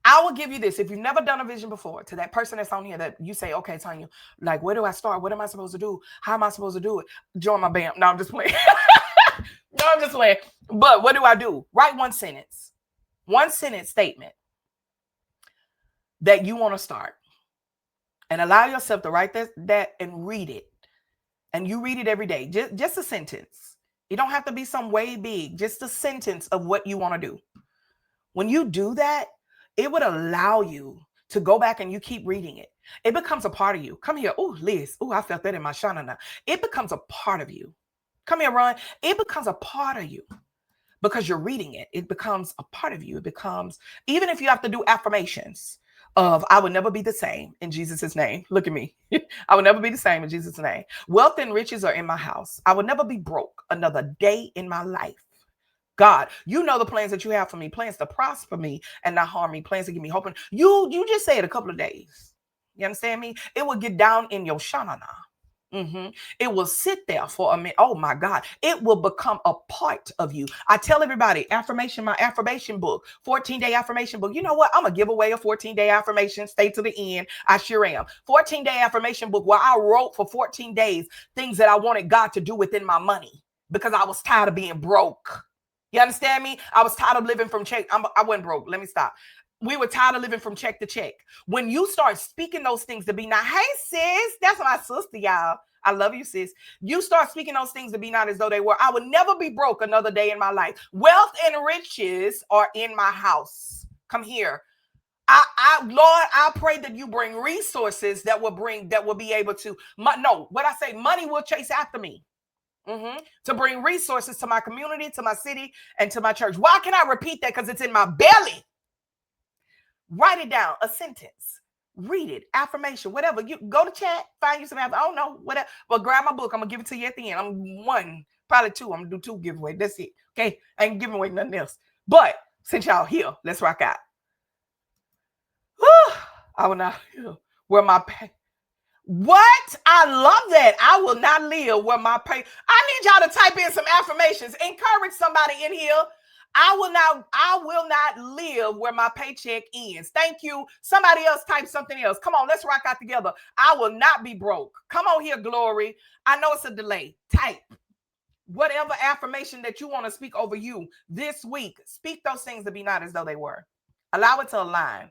I will give you this. If you've never done a vision before, to that person that's on here that you say, okay, Tonya, like, where do I start? What am I supposed to do? How am I supposed to do it? Join my BAM. No, I'm just playing. But what do I do? Write one sentence statement that you want to start, and allow yourself to write that and read it. And you read it every day. Just a sentence. You don't have to be some way big. Just a sentence of what you want to do. When you do that, it would allow you to go back and you keep reading it. It becomes a part of you. Come here. Oh, Liz. Oh, I felt that in my shanana. It becomes a part of you. Come here, Ron. It becomes a part of you because you're reading it. It becomes a part of you. It becomes, even if you have to do affirmations of, I will never be the same in Jesus' name. Look at me. I will never be the same in Jesus' name. Wealth and riches are in my house. I will never be broke another day in my life. God, you know the plans that you have for me, plans to prosper me and not harm me, plans to give me hope. And you just say it a couple of days. You understand me? It will get down in your shanana. It will sit there for a minute. Oh my God. It will become a part of you. I tell everybody, affirmation, my affirmation book, 14-day affirmation book. You know what? I'm going to give away a 14-day affirmation. Stay to the end. I sure am. 14-day affirmation book where I wrote for 14 days things that I wanted God to do within my money because I was tired of being broke. You understand me? I was tired of living from check. I wasn't broke. Let me stop. We were tired of living from check to check. When you start speaking those things to be not, hey sis, that's my sister, y'all. I love you, sis. You start speaking those things to be not as though they were. I would never be broke another day in my life. Wealth and riches are in my house. Come here. Lord, I pray that you bring resources that will be able to, money will chase after me. To bring resources to my community, to my city, and to my church. Why can I repeat that? Because it's in my belly. Write it down, a sentence. Read it, affirmation, whatever. You go to chat, find you some I don't know, whatever. But grab my book. I'm going to give it to you at the end. I'm one, probably two. I'm going to do 2 giveaways. That's it. Okay? I ain't giving away nothing else. But since y'all here, let's rock out. I will not where my pay. What? I love that. I will not live where my pay. I need y'all to type in some affirmations. Encourage somebody in here. I will not live where my paycheck ends. Thank you. Somebody else type something else. Come on, let's rock out together. I will not be broke. Come on here, Glory. I know it's a delay. Type whatever affirmation that you want to speak over you this week. Speak those things to be not as though they were. Allow it to align.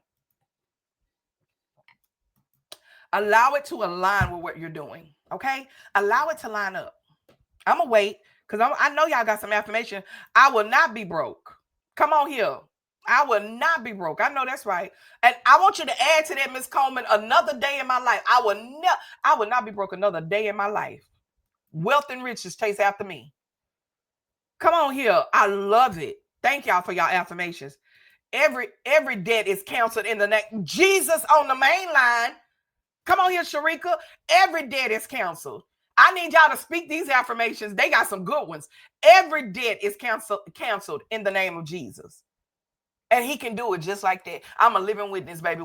Allow it to align with what you're doing. Okay? Allow it to line up. I'm going to wait because I know y'all got some affirmation. I will not be broke. Come on here. I will not be broke. I know that's right. And I want you to add to that, Miss Coleman, another day in my life. I will not be broke another day in my life. Wealth and riches chase after me. Come on here. I love it. Thank y'all for y'all affirmations. Every debt is canceled in the name. Jesus on the main line. Come on here, Sharika. Every debt is canceled. I need y'all to speak these affirmations. They got some good ones. Every debt is canceled in the name of Jesus. And he can do it just like that. I'm a living witness, baby.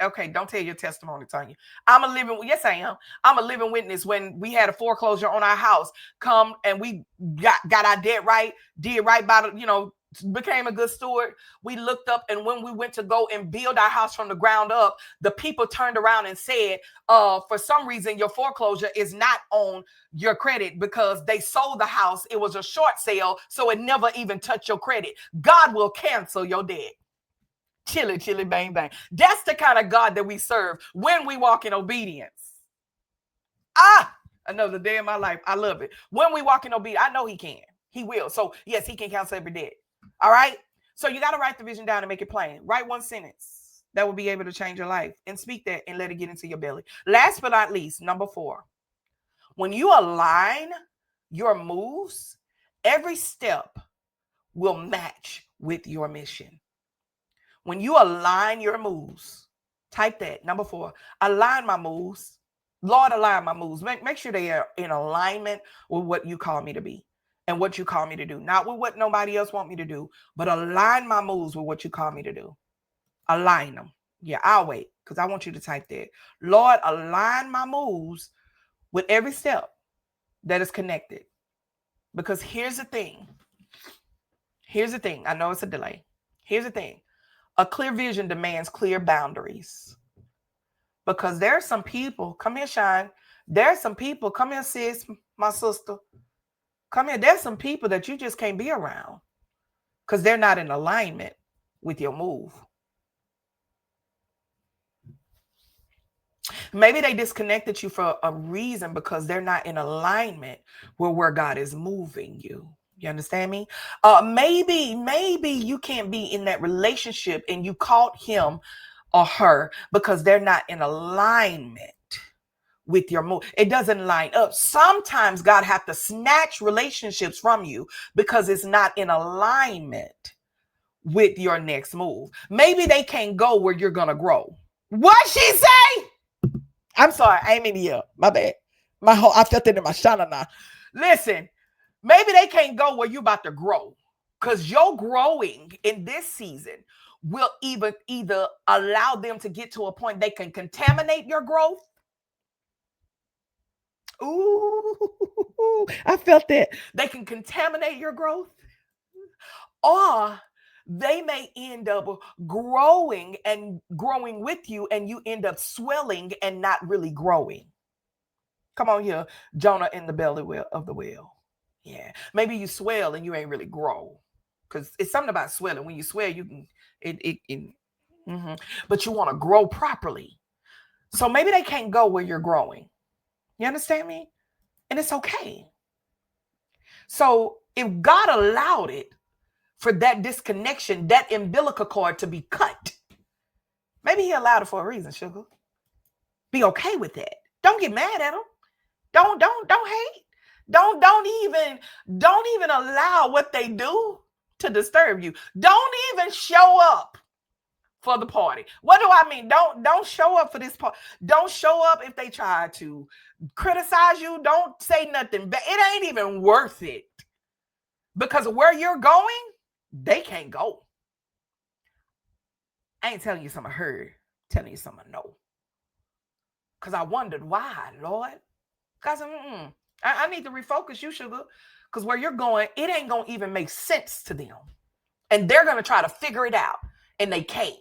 Okay, don't tell your testimony, Tonya. Yes, I am. I'm a living witness. When we had a foreclosure on our house, come and we got our debt right, did right by became a good steward. We looked up, and when we went to go and build our house from the ground up, the people turned around and said, for some reason, your foreclosure is not on your credit because they sold the house. It was a short sale, so it never even touched your credit. God will cancel your debt. Chili, chili, bang, bang. That's the kind of God that we serve when we walk in obedience. Another day in my life. I love it. When we walk in obedience, I know he can. He will. So, yes, he can cancel every debt. All right? So you got to write the vision down and make it plain. Write one sentence that will be able to change your life, and speak that and let it get into your belly. Last but not least, number 4. When you align your moves, every step will match with your mission. When you align your moves, type that. Number 4, align my moves. Lord, align my moves. Make sure they are in alignment with what you call me to be and what you call me to do. Not with what nobody else want me to do, but align my moves with what you call me to do. Align them. Yeah, I'll wait because I want you to type that. Lord, align my moves with every step that is connected. Because here's the thing. I know it's a delay. Here's the thing. A clear vision demands clear boundaries. Because there are some people, come here, Shine. There are some people, come here, sis, my sister. Come here. There's some people that you just can't be around because they're not in alignment with your move. Maybe they disconnected you for a reason because they're not in alignment with where God is moving you. You understand me? Maybe you can't be in that relationship and you caught him or her because they're not in alignment with your move. It doesn't line up. Sometimes God have to snatch relationships from you because it's not in alignment with your next move. Maybe they can't go where you're going to grow. What she say? I'm sorry. I ain't mean to yell. My bad. I felt it in my shana now. Listen, maybe they can't go where you about to grow because your growing in this season will either allow them to get to a point they can contaminate your growth. Ooh, I felt that. They can contaminate your growth, or they may end up growing with you, and you end up swelling and not really growing. Come on here, Jonah in the belly of the whale. Yeah, maybe you swell and you ain't really grow, because it's something about swelling. When you swell, you can but you want to grow properly. So maybe they can't go where you're growing. You understand me? And it's okay. So if God allowed it for that disconnection, that umbilical cord to be cut, maybe he allowed it for a reason, sugar. Be okay with that. Don't get mad at him. Don't hate. Don't even allow what they do to disturb you. Don't even show up for the party. What do I mean? Don't show up for this part. Don't show up if they try to criticize you. Don't say nothing. But it ain't even worth it. Because where you're going, they can't go. I ain't telling you something I heard. I'm telling you something I know. Because I wondered why, Lord. Because I need to refocus you, sugar. Because where you're going, it ain't going to even make sense to them. And they're going to try to figure it out. And they can't.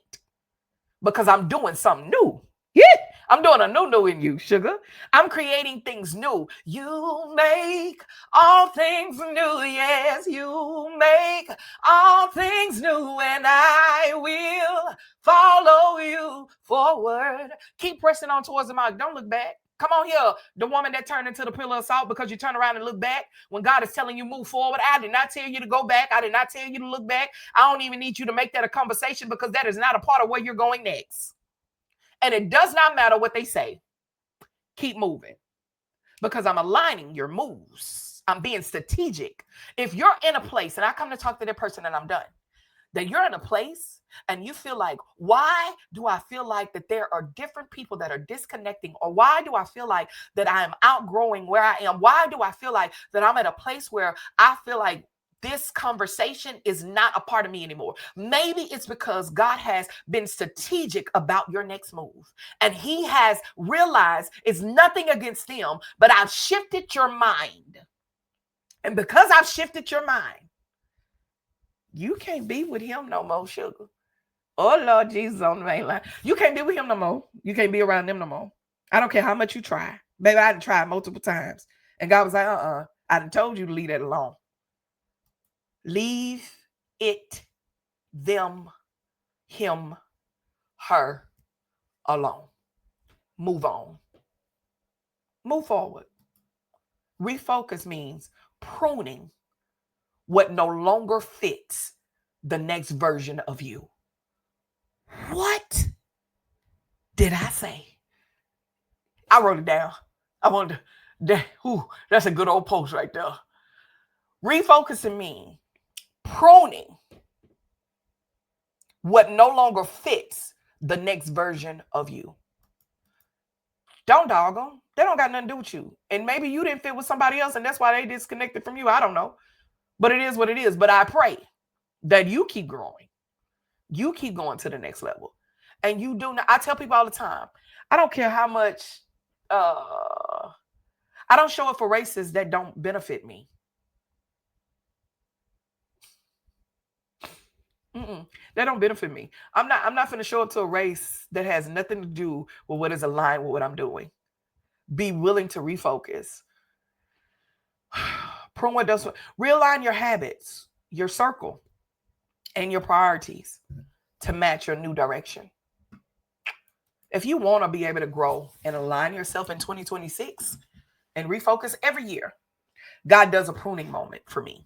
Because I'm doing something new. Yeah, I'm doing a new in you, sugar. I'm creating things new. You make all things new. Yes, you make all things new. And I will follow you forward. Keep pressing on towards the mark. Don't look back. Come on here, the woman that turned into the pillar of salt because you turn around and look back when God is telling you move forward. I did not tell you to go back. I did not tell you to look back. I don't even need you to make that a conversation because that is not a part of where you're going next. And it does not matter what they say. Keep moving because I'm aligning your moves. I'm being strategic. If you're in a place, and I come to talk to that person and I'm done, that you're in a place and you feel like, why do I feel like that there are different people that are disconnecting? Or why do I feel like that I am outgrowing where I am? Why do I feel like that I'm at a place where I feel like this conversation is not a part of me anymore? Maybe it's because God has been strategic about your next move. And he has realized it's nothing against them, but I've shifted your mind. And because I've shifted your mind, you can't be with him no more, sugar. Oh, Lord Jesus on the main line. You can't be with him no more. You can't be around them no more. I don't care how much you try. Baby, I done tried multiple times. And God was like, I done told you to leave that alone. Leave it, them, him, her alone. Move on. Move forward. Refocus means pruning what no longer fits the next version of you. What did I say? I wrote it down. I wanted to, that's a good old post right there. Refocusing means pruning what no longer fits the next version of you. Don't dog them. They don't got nothing to do with you. And maybe you didn't fit with somebody else and that's why they disconnected from you. I don't know. But it is what it is. But I pray that you keep growing. You keep going to the next level. And you do not. I tell people all the time, I don't care how much, I don't show up for races that don't benefit me. They don't benefit me. I'm not going to show up to a race that has nothing to do with what is aligned with what I'm doing. Be willing to refocus. Prune what does. Realign your habits, your circle, and your priorities to match your new direction. If you want to be able to grow and align yourself in 2026 and refocus every year, God does a pruning moment for me.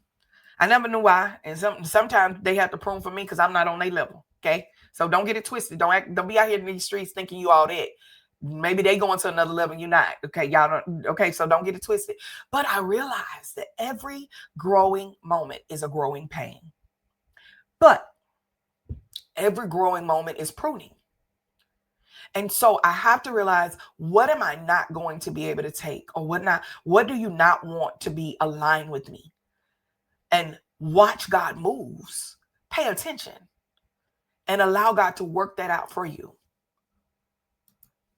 I never knew why. And sometimes they have to prune for me because I'm not on their level. Okay. So don't get it twisted. Don't be out here in these streets thinking you all that. Maybe they going to another level. You're not. Okay. Y'all don't. Okay. So don't get it twisted. But I realized that every growing moment is a growing pain. But every growing moment is pruning. And so I have to realize, what am I not going to be able to take, or what do you not want to be aligned with me? And watch God moves. Pay attention and allow God to work that out for you.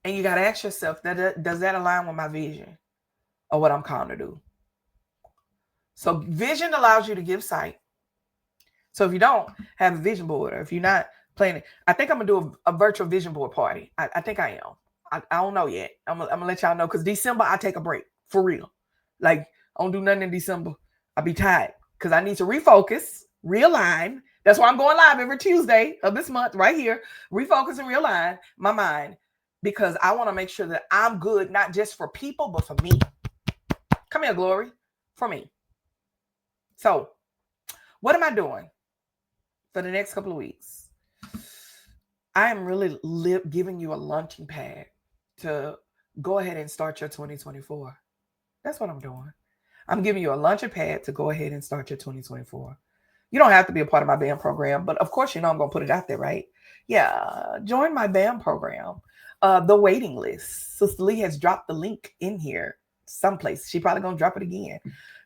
And you got to ask yourself, does that align with my vision or what I'm called to do? So vision allows you to give sight. So if you don't have a vision board, or if you're not planning, I think I'm going to do a virtual vision board party. I think I am. I don't know yet. I'm going to let y'all know, because December, I take a break for real. Like, I don't do nothing in December. I'll be tired because I need to refocus, realign. That's why I'm going live every Tuesday of this month right here. Refocus and realign my mind, because I want to make sure that I'm good, not just for people, but for me. Come here, Glory, for me. So what am I doing for the next couple of weeks? I am really giving you a launching pad to go ahead and start your 2024. That's what I'm doing. I'm giving you a launching pad to go ahead and start your 2024. You don't have to be a part of my BAM program, but of course, I'm going to put it out there, right? Yeah, join my BAM program. The waiting list. Sister Lee has dropped the link in here someplace. She probably going to drop it again.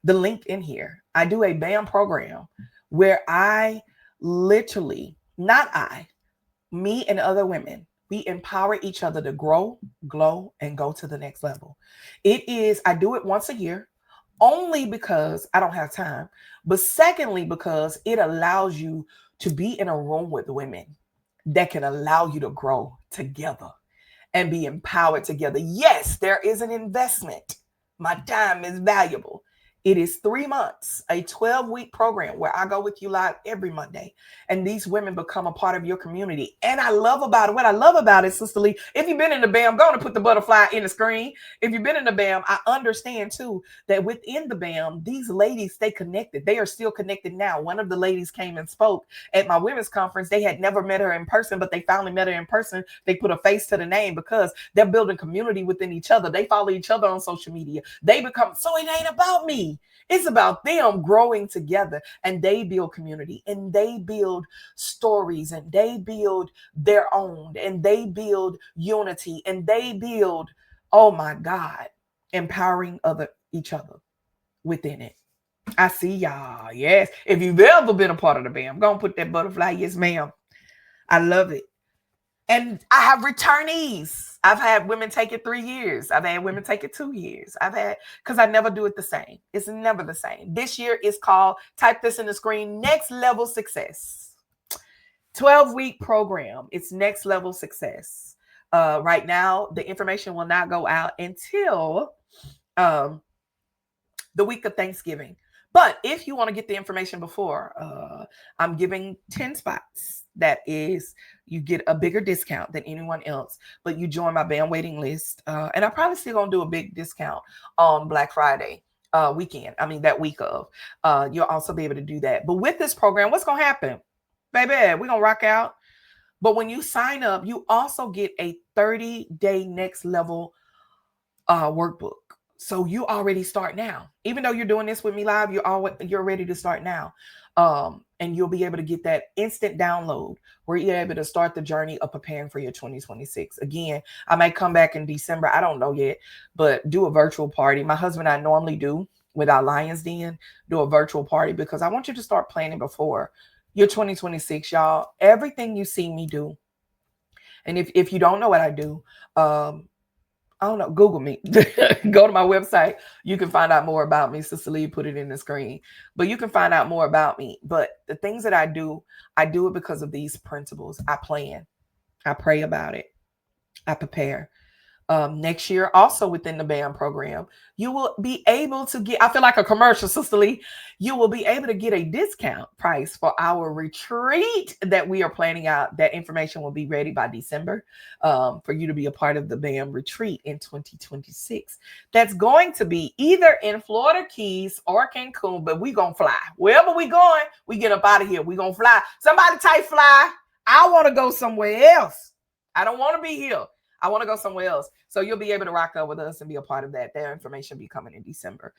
The link in here. I do a BAM program where I literally, me and other women, we empower each other to grow, glow, and go to the next level. I do it once a year, only because I don't have time, but secondly, because it allows you to be in a room with women that can allow you to grow together and be empowered together. Yes, there is an investment. My time is valuable. It is 3 months, a 12-week program where I go with you live every Monday. And these women become a part of your community. And what I love about it, Sister Lee, if you've been in the BAM, I'm going to put the butterfly in the screen. If you've been in the BAM, I understand too that within the BAM, these ladies stay connected. They are still connected now. One of the ladies came and spoke at my women's conference. They had never met her in person, but they finally met her in person. They put a face to the name because they're building community within each other. They follow each other on social media. They become, so it ain't about me. It's about them growing together, and they build community, and they build stories, and they build their own, and they build unity, and they build, oh my God, empowering each other within it. I see y'all. Yes. If you've ever been a part of the BAM, go and put that butterfly. Yes, ma'am. I love it. And I have returnees. I've had women take it 3 years. I've had women take it 2 years. Because I never do it the same. It's never the same. This year is called, type this in the screen, Next Level Success. 12-week program. It's Next Level Success. Right now, the information will not go out until the week of Thanksgiving. But if you want to get the information before, I'm giving 10 spots. That is, you get a bigger discount than anyone else, but you join my BAM waiting list. And I'm probably still going to do a big discount on Black Friday weekend. I mean, that week of. You'll also be able to do that. But with this program, what's going to happen? Baby, we're going to rock out. But when you sign up, you also get a 30-day next level workbook. So you already start now. Even though you're doing this with me live, you're ready to start now. And you'll be able to get that instant download where you're able to start the journey of preparing for your 2026. Again, I might come back in December. I don't know yet, but do a virtual party. My husband and I normally do with our Lions Den, do a virtual party because I want you to start planning before your 2026, y'all. Everything you see me do. And if you don't know what I do, I don't know, Google me. Go to my website. You can find out more about me. Sister Lee put it in the screen. But you can find out more about me. But the things that I do it because of these principles. I plan. I pray about it. I prepare. Next year, also within the BAM program, you will be able to get, I feel like a commercial, Sister Lee, you will be able to get a discount price for our retreat that we are planning out. That information will be ready by December for you to be a part of the BAM retreat in 2026. That's going to be either in Florida Keys or Cancun, but we going to fly. Wherever we going, we get up out of here. We going to fly. Somebody type fly. I want to go somewhere else. I don't want to be here. I want to go somewhere else. So you'll be able to rock up with us and be a part of that. Their information will be coming in December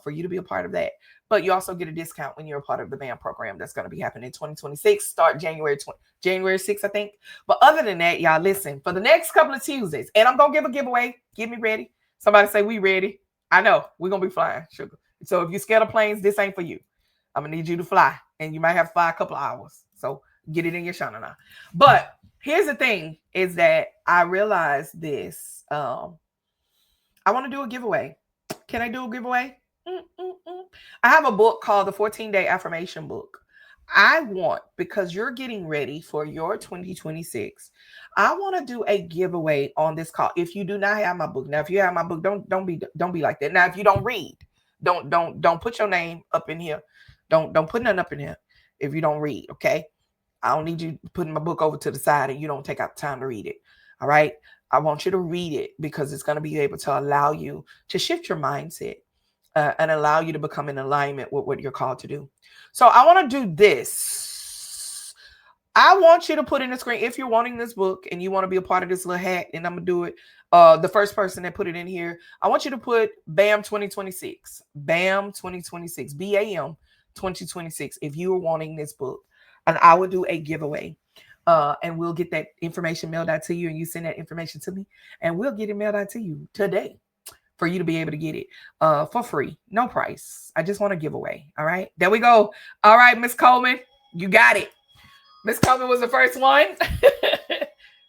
for you to be a part of that. But you also get a discount when you're a part of the BAM program that's going to be happening in 2026. Start January 6th, I think. But other than that, y'all, listen, for the next couple of Tuesdays, and I'm going to give a giveaway. Get me ready. Somebody say we ready. I know. We're going to be flying, sugar. So if you're scared of planes, this ain't for you. I'm going to need you to fly. And you might have to fly a couple of hours. So get it in your shanana. But here's the thing is that I realized this. I want to do a giveaway. Can I do a giveaway? I have a book called the 14-Day Affirmation Book. I want, because you're getting ready for your 2026, I want to do a giveaway on this call. If you do not have my book, now if you have my book, don't be like that. Now if you don't read, don't put your name up in here. Don't put nothing up in here if you don't read, okay? I don't need you putting my book over to the side and you don't take out the time to read it. All right. I want you to read it because it's going to be able to allow you to shift your mindset and allow you to become in alignment with what you're called to do. So I want to do this. I want you to put in the screen, if you're wanting this book and you want to be a part of this little hack, and I'm going to do it. The first person that put it in here, I want you to put BAM 2026, BAM 2026, BAM 2026. If you are wanting this book, and I will do a giveaway and we'll get that information mailed out to you, and you send that information to me and we'll get it mailed out to you today for you to be able to get it for free. No price. I just want to give away. All right. There we go. All right, Miss Coleman, you got it. Miss Coleman was the first one.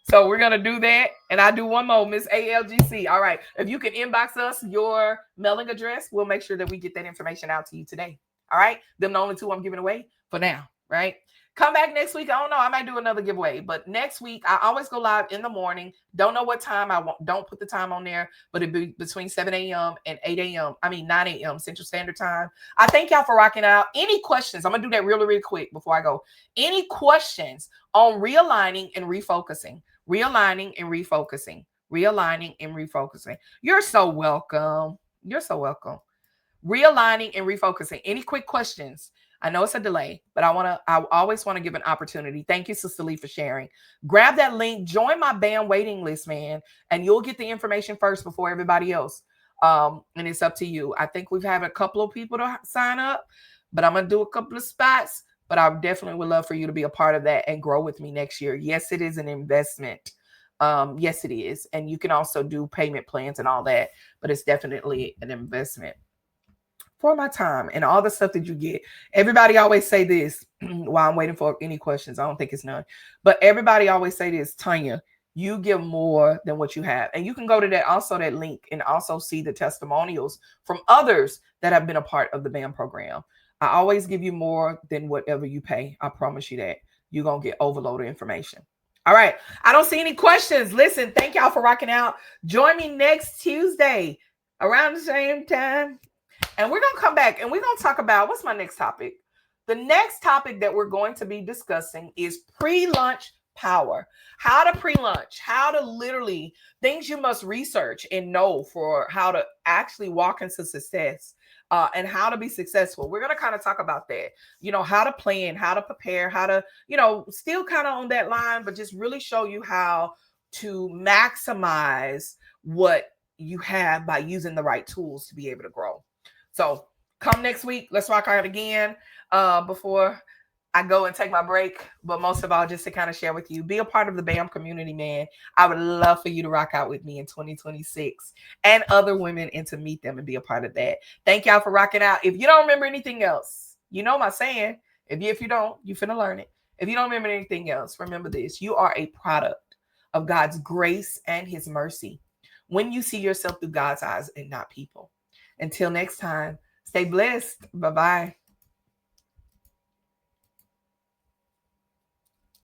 So we're going to do that. And I do one more, Miss ALGC. All right. If you can inbox us your mailing address, we'll make sure that we get that information out to you today. All right. Them the only two I'm giving away for now. Right. Come back next week. I don't know. I might do another giveaway, but next week I always go live in the morning. Don't know what time. Don't put the time on there, but it'd be between 7 a.m. and 8 a.m. 9 a.m. Central Standard Time. I thank y'all for rocking out. Any questions? I'm gonna do that really, really quick before I go. Any questions on realigning and refocusing? Realigning and refocusing. Realigning and refocusing. You're so welcome. You're so welcome. Realigning and refocusing. Any quick questions? I know it's a delay, but I always want to give an opportunity. Thank you, Sister Lee, for sharing. Grab that link, join my BAM waiting list, man, and you'll get the information first before everybody else. And it's up to you. I think we've had a couple of people to sign up, but I'm going to do a couple of spots, but I definitely would love for you to be a part of that and grow with me next year. Yes, it is an investment. Yes, it is. And you can also do payment plans and all that, but it's definitely an investment for my time and all the stuff that you get. Everybody always say this while I'm waiting for any questions. I don't think it's none, but everybody always say this, Tonya, you give more than what you have. And you can go to that link and also see the testimonials from others that have been a part of the BAM program. I always give you more than whatever you pay. I promise you that. You're going to get overloaded information. All right. I don't see any questions. Listen, thank y'all for rocking out. Join me next Tuesday around the same time. And we're going to come back and we're going to talk about, what's my next topic? The next topic that we're going to be discussing is pre-launch power. How to pre-launch, how to literally, things you must research and know for how to actually walk into success and how to be successful. We're going to kind of talk about that, how to plan, how to prepare, how to, still kind of on that line, but just really show you how to maximize what you have by using the right tools to be able to grow. So come next week. Let's rock out again before I go and take my break. But most of all, just to kind of share with you, be a part of the BAM community, man. I would love for you to rock out with me in 2026 and other women and to meet them and be a part of that. Thank y'all for rocking out. If you don't remember anything else, you know my saying. If you don't, you finna learn it. If you don't remember anything else, remember this. You are a product of God's grace and his mercy when you see yourself through God's eyes and not people. Until next time, stay blessed. Bye-bye.